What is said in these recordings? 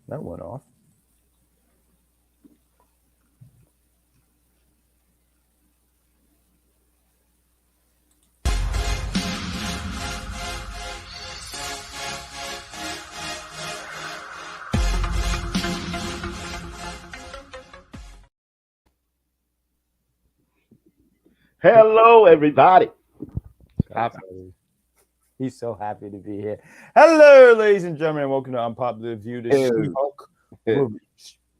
That went off. Hello, everybody. Happy. He's so happy to be here. Hello, ladies and gentlemen, and welcome to Unpopular View, the She-Hulk movie.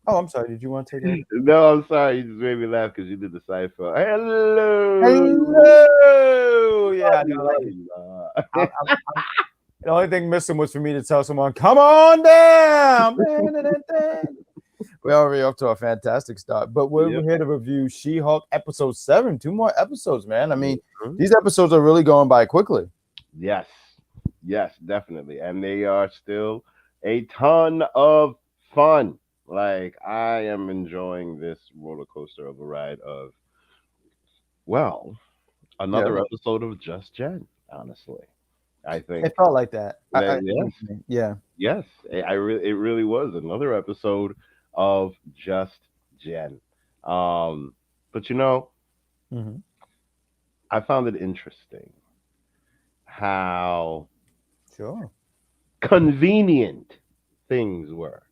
Oh, I'm sorry. Did you want to take it? No, I'm sorry. You just made me laugh because you did the Seinfeld. Hello. Hello. Yeah, I know. The only thing missing was for me to tell someone, "Come on down." We're already off to a fantastic start, but we're here to review She-Hulk episode 7. 2 more episodes, man. I mean, these episodes are really going by quickly. Yes, definitely, and they are still a ton of fun. Like I am enjoying this roller coaster of a ride of another episode of Just Jen. Honestly, I think It felt like that. Yes, yes, it really was another episode of Just Jen. But I found it interesting how convenient things were,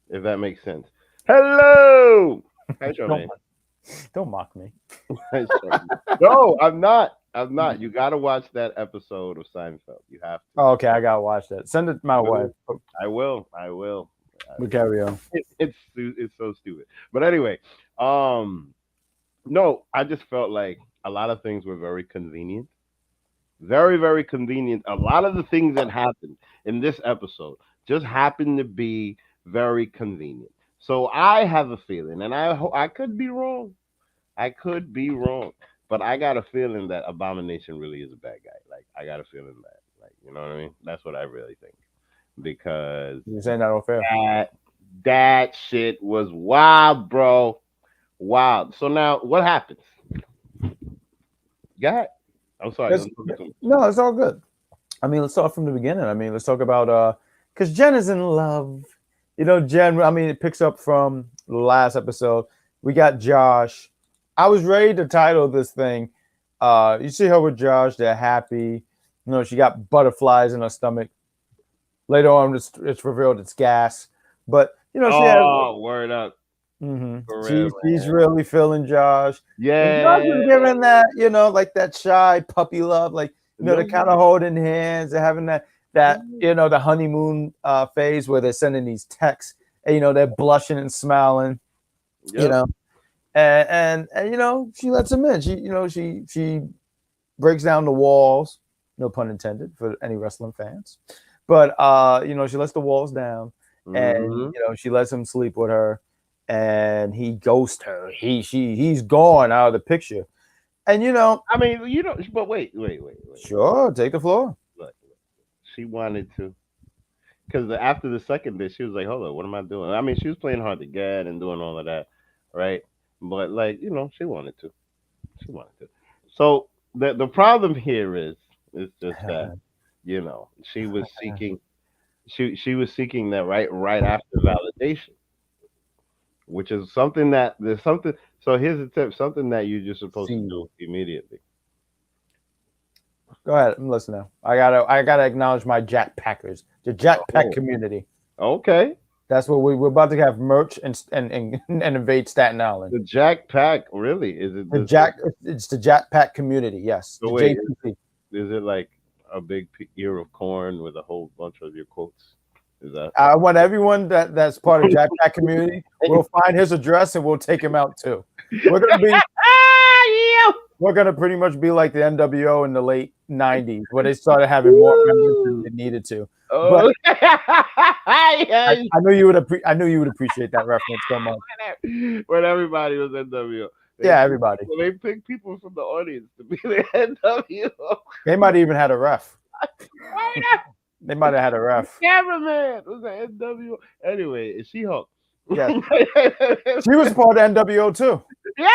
if that makes sense. Hello. Hi, Charmaine. Don't mock me. No, I'm not. I'm not. You got to watch that episode of Seinfeld. You have to. Oh, okay, I gotta watch that. Send it my way. I will. I will. We carry on. It's so stupid. But anyway, no, I just felt like a lot of things were very convenient. Very, very convenient. A lot of the things that happened in this episode just happened to be very convenient. So I have a feeling, and I could be wrong. I could be wrong, but I got a feeling that Abomination really is a bad guy. Like I got a feeling that, like you know what I mean. That's what I really think because You're saying that all fair. That shit was wild, bro. Wild. So now what happens? Go ahead. I'm sorry. No, it's all good. I mean, let's start from the beginning. I mean, let's talk about because Jen is in love. You know, Jen. I mean, it picks up from the last episode. We got Josh. I was ready to title this thing. You see her with Josh. They're happy. You know, she got butterflies in her stomach. Later on, it's revealed it's gas. But you know, she has. Word up. She's really feeling Josh. Yeah, Josh is giving that, you know, like that shy puppy love, like you know, they're kind of holding hands, they're having that you know, the honeymoon phase where they're sending these texts, and you know, they're blushing and smiling, you know, and you know, she lets him in. She breaks down the walls, no pun intended for any wrestling fans, but you know, she lets the walls down, and you know, she lets him sleep with her. And he ghosts her. He's gone out of the picture. And you know, I mean, but wait. Sure, take the floor. Look, she wanted to, because after the second day, she was like, "Hold on, what am I doing?" I mean, she was playing hard to get and doing all of that, right? But like, she wanted to. She wanted to. So the problem here is just that she was seeking she was seeking that right after validation, which is something that there's something. So here's the tip: something that you're just supposed to do immediately. Go ahead, I'm listening. I gotta acknowledge my Jack Packers, the Jack Pack community. Okay, that's what we're about to have merch and invade Staten Island. The Jack Pack, really? Is it the Jack? It's the Jack Pack community. Yes. So wait, is it like a big ear of corn with a whole bunch of your quotes? Is that? I want everyone that's part of Jack Pack community. We'll find his address and we'll take him out too. We're gonna pretty much be like the NWO in the late '90s, where they started having more members than they needed to. Oh. But I knew you would appreciate that reference so much. When everybody was NWO. Everybody. Well, they picked people from the audience to be the NWO. They might have even had a ref. They might have had a ref. Cameraman was an NWO. Anyway, is She-Hulk? Yeah. She was part of NWO too. Yeah,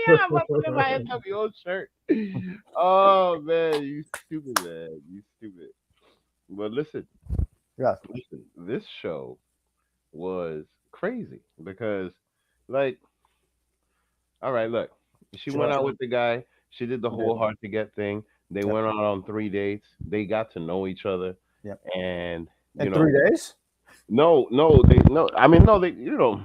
yeah, I'm wearing my NWO shirt. Oh man, you stupid man, you stupid. But listen, Yeah. Listen, this show was crazy because, like, all right, look, she went Trust. out with the guy. She did the Yeah. whole hard to get thing. They Yep. went out on 3 dates. They got to know each other, Yep. and In 3 days? no, no, they no. I mean, no, they Yeah,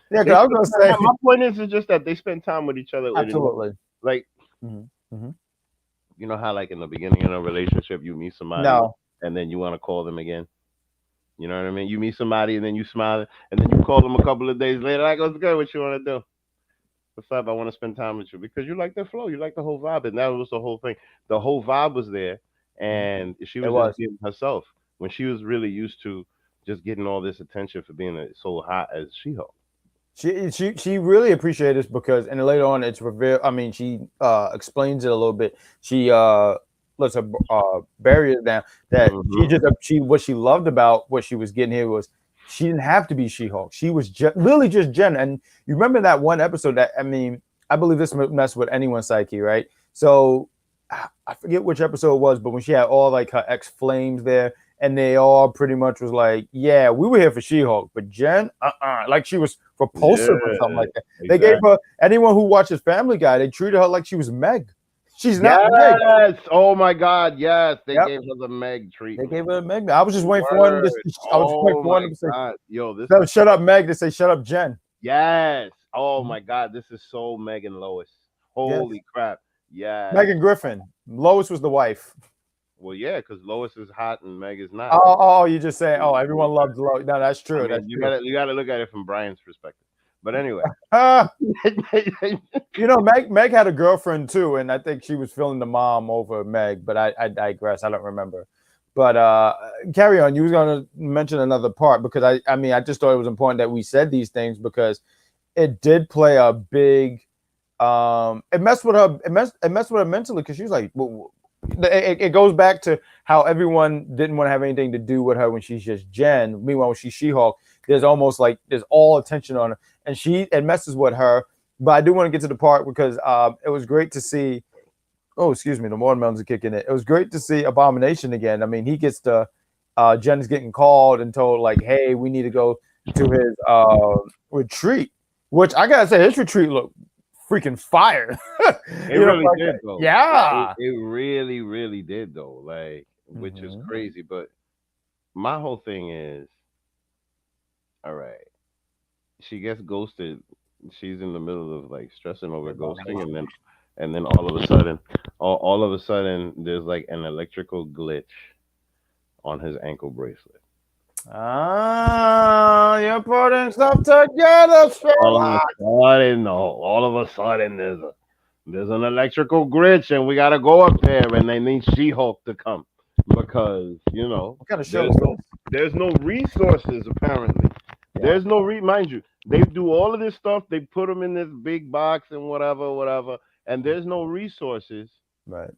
they because I was spent gonna time. say My point is just that they spend time with each other. absolutely. Like, Hmm. Hmm. you know how like in the beginning of a relationship you meet somebody No. and then you want to call them again. You know what I mean? You meet somebody and then you smile and then you call them a couple of days later. Like, what's good? What you want to do? What's up? I want to spend time with you because you like the flow. You like the whole vibe, and that was the whole thing. The whole vibe was there, Mhm. and she It was just was. being herself when she was really used to just getting all this attention for being so hot as She-Hulk. She really appreciated this because, and later on it's revealed. I mean, she explains it a little bit. She lets her barriers down. That she Hmm. just she what she loved about what she was getting here was she didn't have to be She-Hulk. She was literally just Jen. And you remember that one episode that, I mean, I believe this messed with anyone's psyche, right? So I forget which episode it was, but when she had all like her ex flames there, and they all pretty much was like, "Yeah, we were here for She-Hulk, but Jen, like she was repulsive or something Yeah, like that." They gave exactly. her, anyone who watches Family Guy, they treated her like she was Meg. She's not Meg. Yes. Oh my God. Yes, they Yep, gave her the Meg they treatment. gave her Meg. I was just waiting for one. Word. I was just waiting Oh for one my to say, God. Yo, this "No, is shut up, Meg." To say, "Shut up, Jen." yes. Oh Mhm. my God, this is so Megan Lois. Yes, Holy crap. Yes. Megan Griffin. Lois was the wife. Well, yeah, because Lois is hot and Meg is not. Oh, you just saying, oh, everyone loves Lois. No, that's I true. mean, That's true. you gotta look at it from Brian's perspective. But anyway. Ah, you know, Meg had a girlfriend too, and I think she was feeling the mom over Meg. But I digress. I don't remember. But carry on. You was gonna mention another part because I mean, I just thought it was important that we said these things because it did play a big. It messed with her. It messed with her mentally because she was like, well, it goes back to how everyone didn't want to have anything to do with her when she's just Jen. Meanwhile, when she's She-Hulk, there's almost like there's all attention on her, and it messes with her. But I do want to get to the part because it was great to see. Oh, excuse me, the watermelons are kicking it. It was great to see Abomination again. I mean, he gets to Jen's getting called and told like, "Hey, we need to go to his retreat." Which I gotta say, his retreat looked freaking fire. It You know, really like, did though. yeah. It really, really did though. Like, which is Mhm. crazy. But my whole thing is, all right, she gets ghosted. She's in the middle of like stressing over ghosting, and then all of a sudden, there's like an electrical glitch on his ankle bracelet. Ah, you're putting stuff together, All of a Sherlock. sudden, no, all of a sudden, there's an electrical glitch, and we gotta go up there, and they need She-Hulk to come because What kind of show there's is no this? resources apparently. Yeah. There's no mind you, they do all of this stuff. They put them in this big box and whatever, whatever, and there's no resources Right.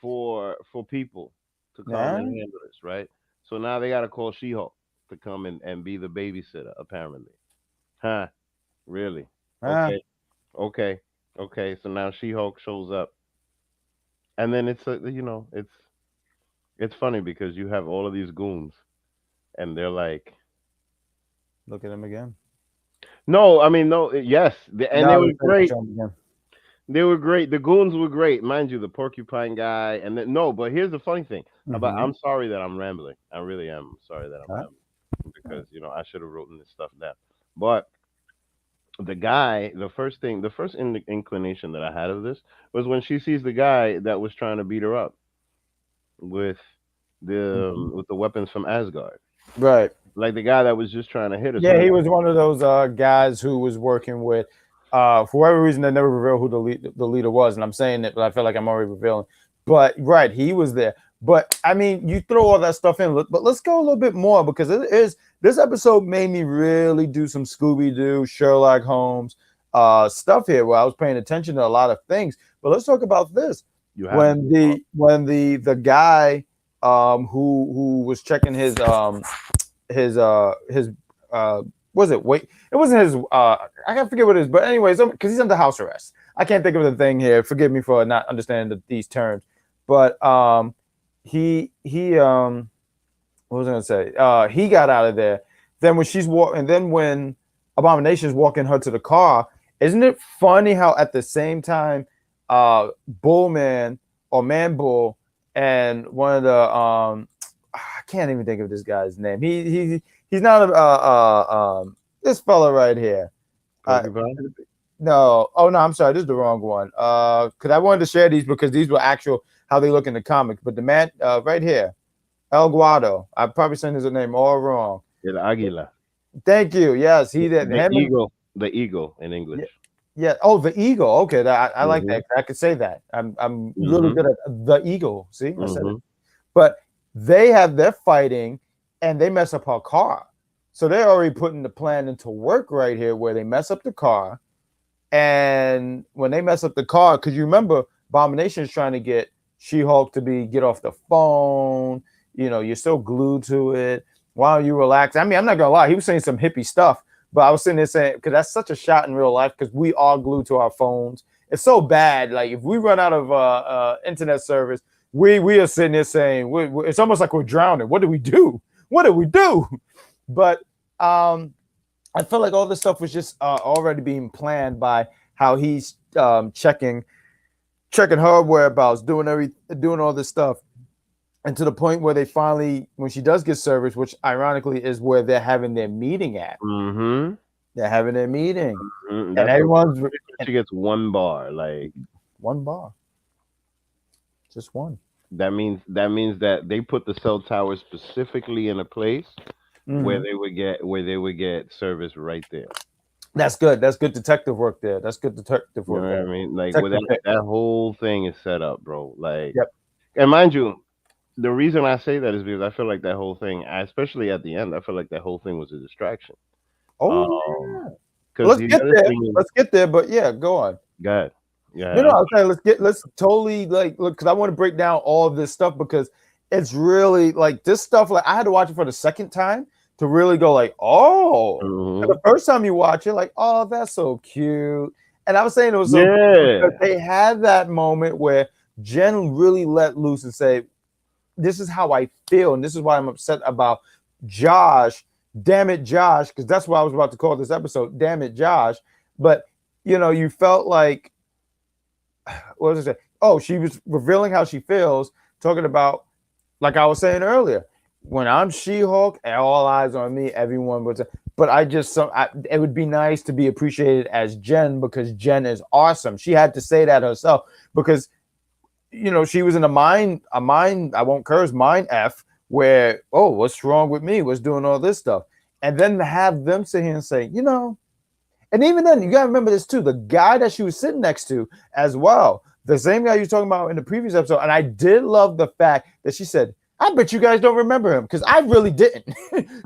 for people to come and Yeah. handle this, right? So now they gotta call She-Hulk to come and be the babysitter, apparently. Huh? Really? Ah, Okay. Okay. Okay. So now She-Hulk shows up, and then it's funny because you have all of these goons, and they're like, look at him again. no, I mean, no, yes, and they No, were we couldn't great. show him again. They were great. The goons were great, mind you. The porcupine guy, and then no, but here's the funny thing about. Mm-hmm. I'm sorry that I'm rambling. I really am sorry that I'm Huh? rambling because I should have written this stuff down. But the guy, the first inclination that I had of this was when she sees the guy that was trying to beat her up with Mhm. with the weapons from Asgard, Right. like the guy that was just trying to hit her. So Yeah, he was one of those guys who was working with. For whatever reason, they never revealed who the leader was, and I'm saying it, but I feel like I'm already revealing. But right, he was there. But I mean, you throw all that stuff in, but let's go a little bit more because it is this episode made me really do some Scooby Doo, Sherlock Holmes stuff here, where I was paying attention to a lot of things. But let's talk about this you have when to. the guy who was checking his was it wait it wasn't his I can't forget what it is, but anyways, because he's under house arrest. I can't think of the thing here, forgive me for not understanding these terms, but he what was I gonna say? He got out of there. Then when she's walking, and then when Abomination's walking her to the car, isn't it funny how at the same time, Bullman or Man Bull and one of the I can't even think of this guy's name. He's not this fella right here. No, oh no, I'm sorry, this is the wrong one. Because I wanted to share these because these were actual how they look in the comics. But the man right here, El Guado. I probably saying his name all wrong. El Águila. Thank you. Yes, he did. The eagle. The eagle in English. Yeah. Oh, the eagle. Okay, I like that. I could say that. I'm really good at the eagle. See, I said it. But they're fighting, and they mess up her car. So they're already putting the plan into work right here, where they mess up the car. And when they mess up the car, because you remember, Abomination is trying to get She-Hulk to get off the phone. You know, you're still glued to it. Why don't you relax? I mean, I'm not gonna lie, he was saying some hippie stuff, but I was sitting there saying, because that's such a shot in real life, because we are glued to our phones. It's so bad. Like if we run out of internet service, we are sitting there saying, it's almost like we're drowning. What do we do? What do we do? But I feel like all this stuff was just already being planned by how he's checking her whereabouts, doing all this stuff. And to the point where they finally, when she does get service, which ironically is where they're having their meeting at. Mm-hmm. They're having their meeting. Mm-hmm. And she gets one bar, like one bar. Just one. That means that they put the cell tower specifically in a place where they would get service right there. That's good. That's good detective work there. That's good detective work. You know there. What I mean? Like that whole thing is set up, bro. Like, yep. And mind you, the reason I say that is because I feel like that whole thing, especially at the end, I feel like that whole thing was a distraction. Oh, yeah. Let's get there. Let's get there. But yeah, go on. Go ahead. Yeah. No, I'm saying let's totally look, because I want to break down all of this stuff because it's really like this stuff. Like I had to watch it for the second time to really go like, oh. And the first time you watch it, like, oh, that's so cute. And I was saying it was so cute because they had that moment where Jen really let loose and say, this is how I feel, and this is why I'm upset about Josh. Damn it, Josh, because that's what I was about to call this episode. Damn it, Josh. But you felt like, what was it? Oh, she was revealing how she feels, talking about, like I was saying earlier, when I'm She-Hulk, all eyes on me, everyone was. But it would be nice to be appreciated as Jen because Jen is awesome. She had to say that herself because. She was in a mind, I won't curse, mind F, where, oh, what's wrong with me? What's doing all this stuff? And then to have them sit here and say, and even then, you got to remember this too, the guy that she was sitting next to as well, the same guy you were talking about in the previous episode. And I did love the fact that she said, I bet you guys don't remember him because I really didn't.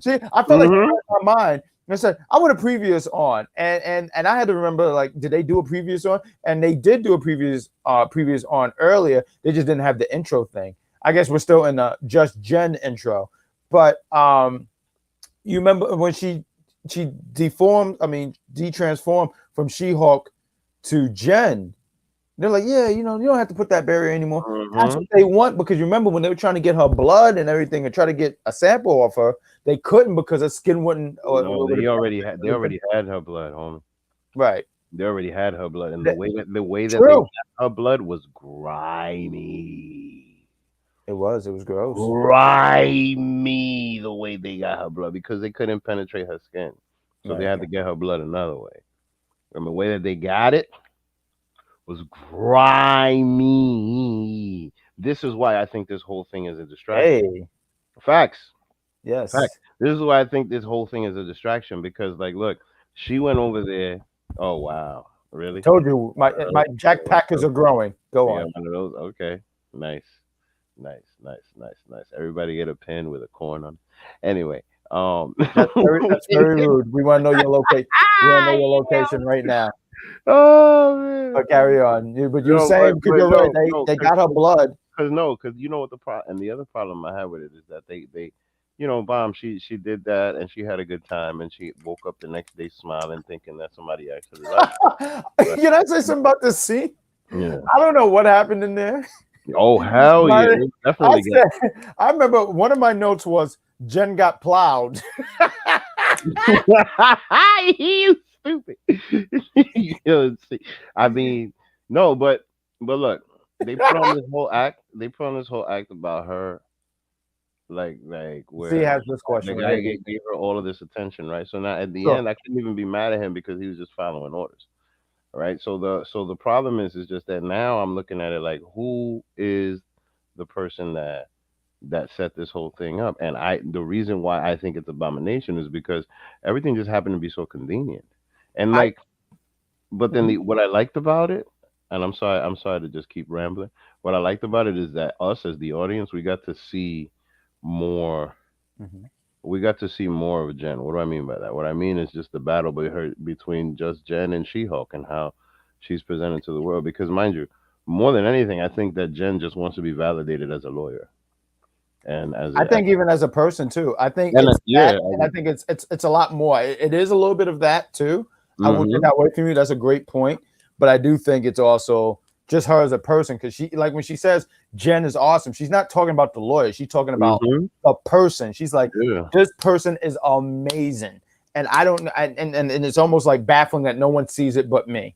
See, I felt like in my mind, I said, I want a previous on. And I had to remember, like, did they do a previous on? And they did do a previous on earlier. They just didn't have the intro thing. I guess we're still in the Just Jen intro. But you remember when she detransformed from She-Hulk to Jen. They're like, yeah, you don't have to put that barrier anymore. That's what they want, because you remember when they were trying to get her blood and everything and try to get a sample off her, they couldn't because her skin wouldn't. No, they already had her blood, homie. Right. They already had her blood, and the way that they got her blood was grimy. It was gross. Grimy the way they got her blood because they couldn't penetrate her skin, so they had to get her blood another way. And the way that they got it was grimy. This is why I think this whole thing is a distraction. Hey. Facts. Yes. Facts. This is why I think this whole thing is a distraction because, like, look, she went over there. Oh, wow. Really? I told you, my Jack Packers are growing. Go on. One of those. Okay. Nice. Everybody get a pen with a corn on it. Anyway. That's very rude. We want to know your location. We want to know your location right now. Oh man! But carry on. But you're saying because you're right. They got her blood. Because you know what the problem, and the other problem I have with it is that they Bomb. She did that and she had a good time and she woke up the next day smiling, thinking that somebody actually liked her. Can I say something about this scene? Yeah. I don't know what happened in there. Oh hell yeah! Definitely. I remember one of my notes was Jen got plowed. You stupid. You see, I mean, no, but look, they put on this whole act. They put on this whole act about her, like Z where has this the question guy right here. gave her all of this attention, right? So now at the Sure. end, I couldn't even be mad at him because he was just following orders, right? So the problem is just that now I'm looking at it like who is the person that set this whole thing up. And the reason why I think it's abomination is because everything just happened to be so convenient. And I like, but then Mhm. what I liked about it, and I'm sorry to just keep rambling. What I liked about it is that us as the audience, we got to see more. Mhm. We got to see more of Jen. What do I mean by that? What I mean is just the battle between just Jen and She-Hulk and how she's presented to the world. Because mind you, more than anything, I think that Jen just wants to be validated as a lawyer and I think even as a person too. I think it's yeah. that, and I think it's a lot more. It is a little bit of that too. I will take Mm-hmm. that away from you. That's a great point, but I do think it's also just her as a person because she like when she says Jen is awesome. She's not talking about the lawyer. She's talking about Mm-hmm. a person. She's like Yeah. this person is amazing, and I don't. And it's almost like baffling that no one sees it but me.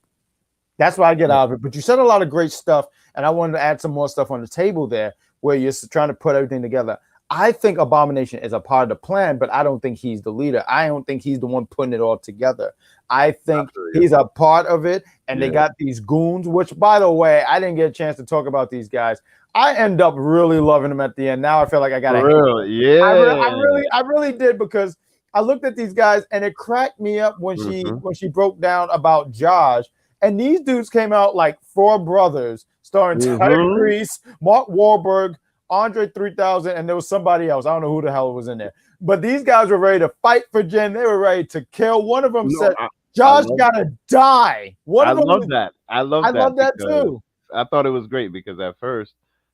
That's what I get out of it. But you said a lot of great stuff, and I wanted to add some more stuff on the table there where you're trying to put everything together. I think Abomination is a part of the plan, but I don't think he's the leader. I don't think he's the one putting it all together. I I think feel you. he's a part of it, and they Yeah. got these goons, which, by the way, I didn't get a chance to talk about these guys. I end up really loving them at the end. Now I feel like I got to For hate real. them. Yeah. I really did because I looked at these guys and it cracked me up Mm-hmm. when she broke down about Josh. And these dudes came out like four brothers, starring Mm-hmm. Tyrese, Mark Wahlberg, Andre 3000, and there was somebody else. I don't know who the hell was in there. But these guys were ready to fight for Jen. They were ready to kill. One of them No, said, I Josh love gotta die. One I of them love was, that. I I love that love that because too. I thought it was great because at first,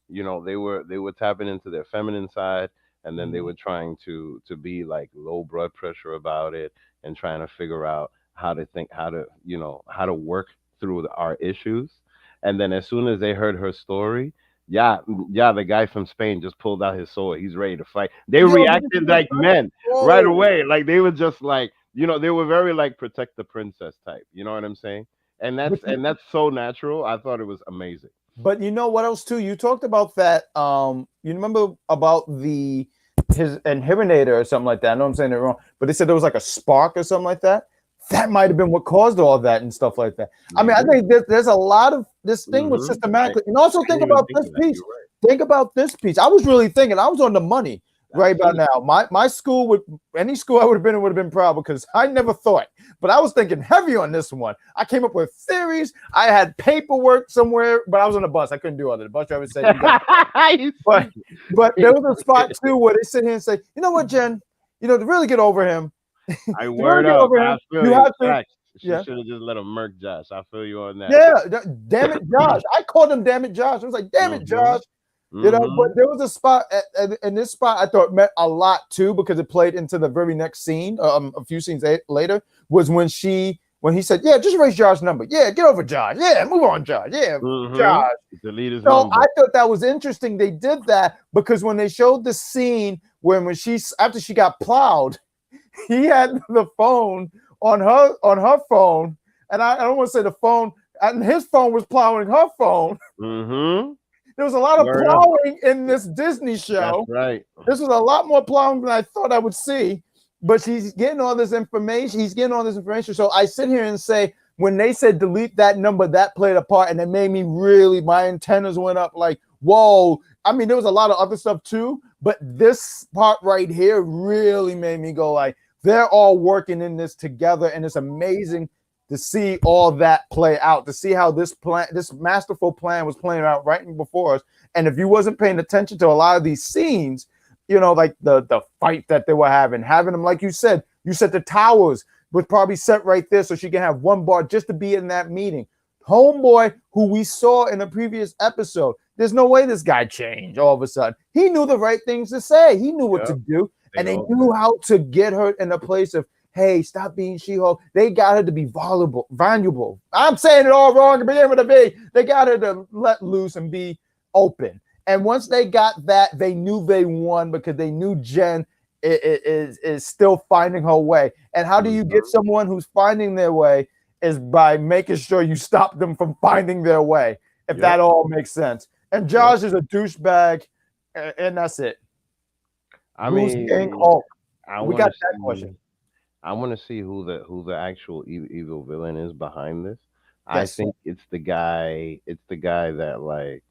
they were tapping into their feminine side and then they Mhm. were trying to be like low blood pressure about it and trying to figure out how to work through our issues. And then as soon as they heard her story, yeah, yeah, the guy from Spain just pulled out his sword. He's ready to fight. They Yo, did you see reacted the like fight? men right Whoa. away. Like they were just like, they were very like protect the princess type. You know what I'm saying? And But that's you, and that's so natural. I thought it was amazing. But you know what else too? You talked about that. You remember about his inhibitor or something like that. I know I'm saying it wrong, but they said there was like a spark or something like that. That might have been what caused all that and stuff like that. I mean, I Maybe. think there's a lot of this thing was I systematically, and also think didn't even about think this of that. piece. You're right. Think about this piece. I was really thinking I was on the money right about Absolutely. now. My school would any school I would have been in would have been proud because I never thought, but I was thinking heavy on this one. I came up with theories. I had paperwork somewhere, but I was on the bus. I couldn't do other. The bus driver said, "You got." You But stupid. but there was a spot too where they sit here and say, "You know what, Jen? To really get over him, to I really word get up. over I him, feel you you. have to." Facts. She Yeah. should have just let him murk Josh. I feel you on that. Yeah, damn it, Josh. I called him damn it, Josh. I was like, damn it, Mhm. Josh. But Mhm. there was a spot, and this spot I thought meant a lot too because it played into the very next scene. A few scenes later was when he said, "Yeah, just raise Josh's number. Yeah, get over Josh. Yeah, move on, Josh. Yeah, Mhm. Josh." Delete his So number. I thought that was interesting. They did that because when they showed the scene when she after she got plowed, he had the phone on her phone, and I don't want to say the phone, and his phone was plowing her phone. Mhm. There was a lot of Word up. plowing in this Disney That's show. right. This was a lot more plowing than I thought I would see. But she's getting all this information. He's getting all this information. So I sit here and say, when they said delete that number, that played a part, and it made me really, my antennas went up like, whoa. I mean, there was a lot of other stuff too, but this part right here really made me go like, they're all working in this together, and it's amazing to see all that play out, to see how this masterful plan was playing out right before us. And if you wasn't paying attention to a lot of these scenes, like the fight that they were having them, like you said the towers was probably set right there so she can have one bar just to be in that meeting. Homeboy, who we saw in the previous episode, there's no way this guy changed all of a sudden. He knew the right things to say. He knew what to Yep. do, and they all knew how to get her in a place of, hey, stop being She-Hulk. They got her to be vulnerable. I'm saying it all wrong to begin with. They got her to let loose and be open. And once they got that, they knew they won because they knew Jen is still finding her way. And how do you get Mhm. someone who's finding their way is by making sure you stop them from finding their way. If Yep. that all makes sense. And Yep. Josh is a douchebag, and that's it. I Who's King mean, Hulk? I We want got to that see. question. I want to see who the actual evil villain is behind this. I Yes. think it's the guy. It's the guy that like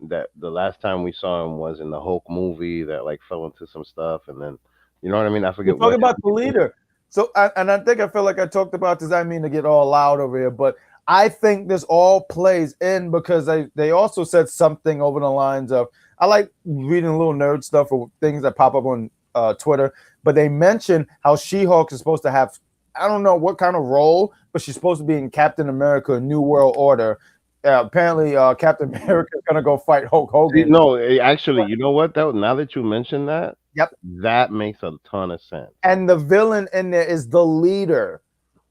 that the last time we saw him was in the Hulk movie that like fell into some stuff, and then you know what I mean. I We're forget what talking about the movie it is. leader. So, and I think I feel like I talked about this. I mean to get all loud over here, but I think this all plays in because they also said something over the lines of I like reading little nerd stuff or things that pop up on Twitter, but they mentioned how She-Hulk is supposed to have I don't know what kind of role, but she's supposed to be in Captain America: New World Order. Apparently, Captain America is gonna go fight Hulk See, Hogan. no, actually, you know what? That now that you mentioned that, Yep. that makes a ton of sense. And the villain in there is the leader.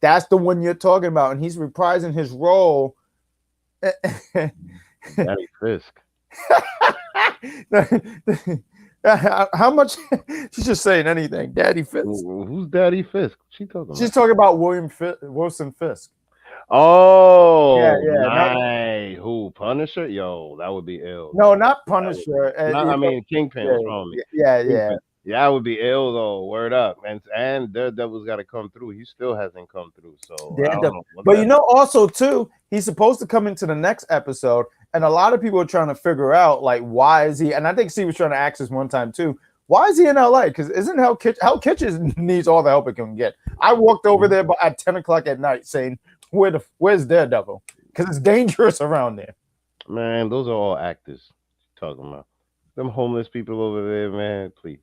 That's the one you're talking about, and he's reprising his role. Daddy Fisk. How much? She's just saying anything. Daddy Fitz. Who's Daddy Fisk? What she talking She's about? talking about Wilson Fisk. Yeah, Oh, yeah. Not nice. Who Punisher? Yo, that would be ill. no, not That would, Punisher. not, I mean Kingpin. What's Yeah, wrong with me? yeah, yeah. Kingpin. Yeah, that would be ill though. Word up. And Daredevil's got to come through. He still hasn't come through. So I don't Daredevil. know what But that. also too, he's supposed to come into the next episode, and a lot of people are trying to figure out like why is he? And I think Steve was trying to ask this one time too. Why is he in LA? Because isn't Hell Kitchen needs all the help it can get. I walked over there at 10 o'clock at night saying, where's Daredevil? Because it's dangerous around there. Man, those are all actors. Talking about them homeless people over there, man. Please.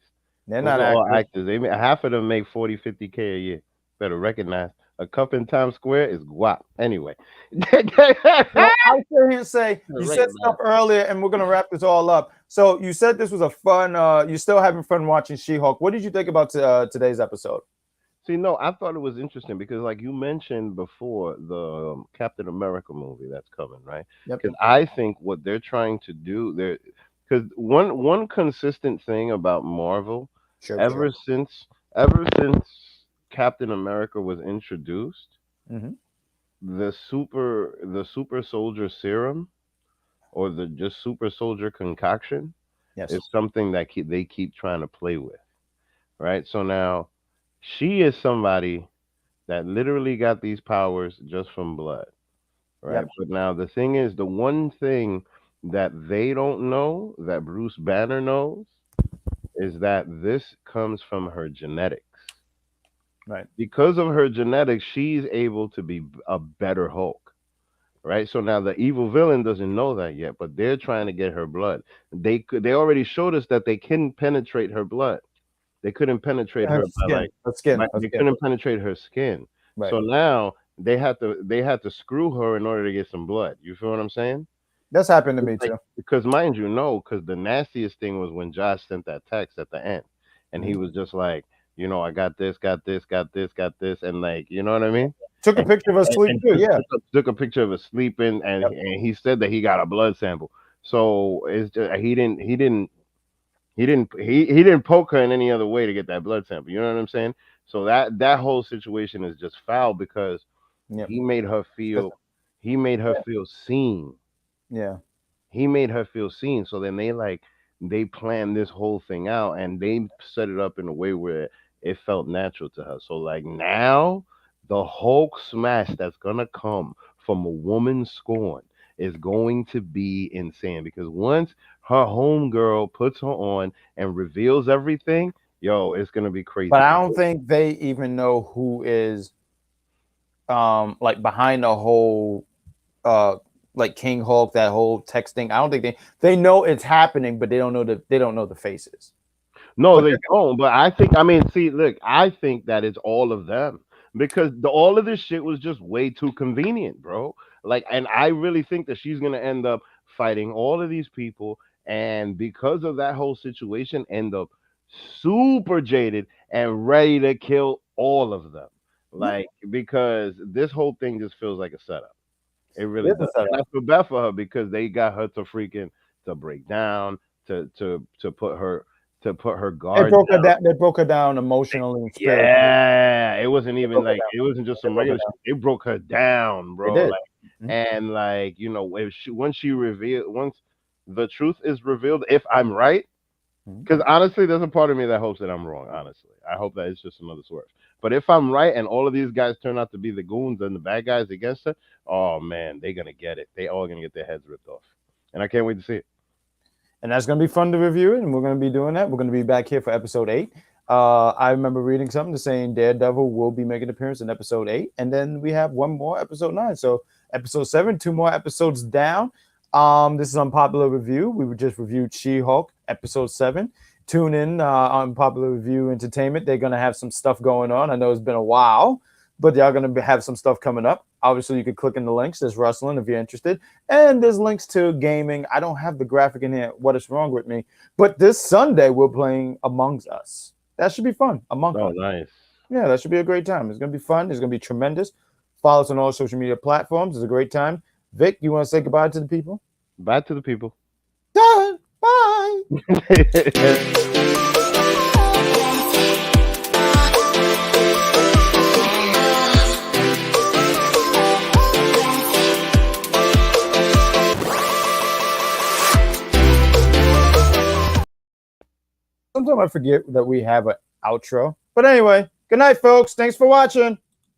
They're Those not are all actors. actors. Half of them make 40, 50K a year. Better recognize a cup in Times Square is guap. Anyway. So I'll sit here and say Better you said recognize. stuff earlier, and we're gonna wrap this all up. So you said this was a fun. You're still having fun watching She-Hulk. What did you think about today's episode? See, no, I thought it was interesting because, like you mentioned before, the Captain America movie that's coming, right? Yep. Because I think what they're trying to do, there, because one consistent thing about Marvel, Sure, sure. ever since ever since Captain America was introduced, Mm-hmm. the super soldier serum or the just super soldier concoction Yes. is something that they keep trying to play with, right? So now she is somebody that literally got these powers just from blood, right? Yep. But now the thing is, the one thing that they don't know that Bruce Banner knows is that this comes from her genetics. Right. Because of her genetics, she's able to be a better Hulk, right? So now the evil villain doesn't know that yet, but they're trying to get her blood. They already showed us that they can penetrate her blood. They couldn't penetrate Her her by skin. like, Her skin. Her they skin. couldn't penetrate her skin. Right. So now they had to screw her in order to get some blood. You feel what I'm saying? That's happened to It's me like too. because mind you, no, because the nastiest thing was when Josh sent that text at the end, and he Mhm. was just like, I got this, got this, got this, got this, and like, you know what I mean? Took a And picture of her sleep and too. took, Yeah. took, a, took a picture of us sleeping, Yep. and he said that he got a blood sample. So it's just, he didn't poke her in any other way to get that blood sample. You know what I'm saying? So that whole situation is just foul because Yep. he made her feel he made her feel seen. Yeah. He made her feel seen. So then they planned this whole thing out and they set it up in a way where it felt natural to her. So like now the Hulk smash that's gonna come from a woman scorn is going to be insane because once her homegirl puts her on and reveals everything, yo, it's gonna be But crazy. I don't think they even know who is like behind the whole uh like King Hulk, that whole texting. I don't think they know it's happening, but they don't know the faces. No, But they don't. But I mean, see, look, I think that it's all of them because all of this shit was just way too convenient, bro. Like, and I really think that she's gonna end up fighting all of these people, and because of that whole situation, end up super jaded and ready to kill all of them. yeah, Like, because this whole thing just feels like a setup. It really it's a does. And I setup. feel bad for her because they got her to freaking to break down, to put her to put her They guard broke her down. down. They broke her down emotionally and spiritually. Yeah, it wasn't They even broke her like down. it wasn't just They some broke her regular down. shit. They broke her down, They bro. did. Like, Mhm. and like, if she once she revealed once the truth is revealed, if I'm right, Mhm. because honestly, there's a part of me that hopes that I'm wrong. Honestly, I hope that it's just another swerve. But if I'm right and all of these guys turn out to be the goons and the bad guys against her, oh man, they're gonna get it. They all gonna get their heads ripped off, and I can't wait to see it. And that's going to be fun to review it, and we're going to be doing that. We're going to be back here for episode 8. I remember reading something saying Daredevil will be making an appearance in episode 8, and then we have one more episode 9. So episode 7, 2 more episodes down. This is Unpopular Review. We just reviewed She-Hulk episode 7. Tune in on Popular Review Entertainment. They're going to have some stuff going on. I know it's been a while, but y'all going to have some stuff coming up. Obviously, you can click in the links. There's wrestling if you're interested. And there's links to gaming. I don't have the graphic in here. What is wrong with me? But this Sunday, we're playing Among Us. That should be fun. Among Oh, Us. nice. Yeah, that should be a great time. It's going to be fun. It's going to be tremendous. Follow us on all social media platforms. It's a great time. Vic, you want to say goodbye to the people? Bye to the people. Done. Bye. Sometimes I forget that we have an outro. But anyway, good night, folks. Thanks for watching.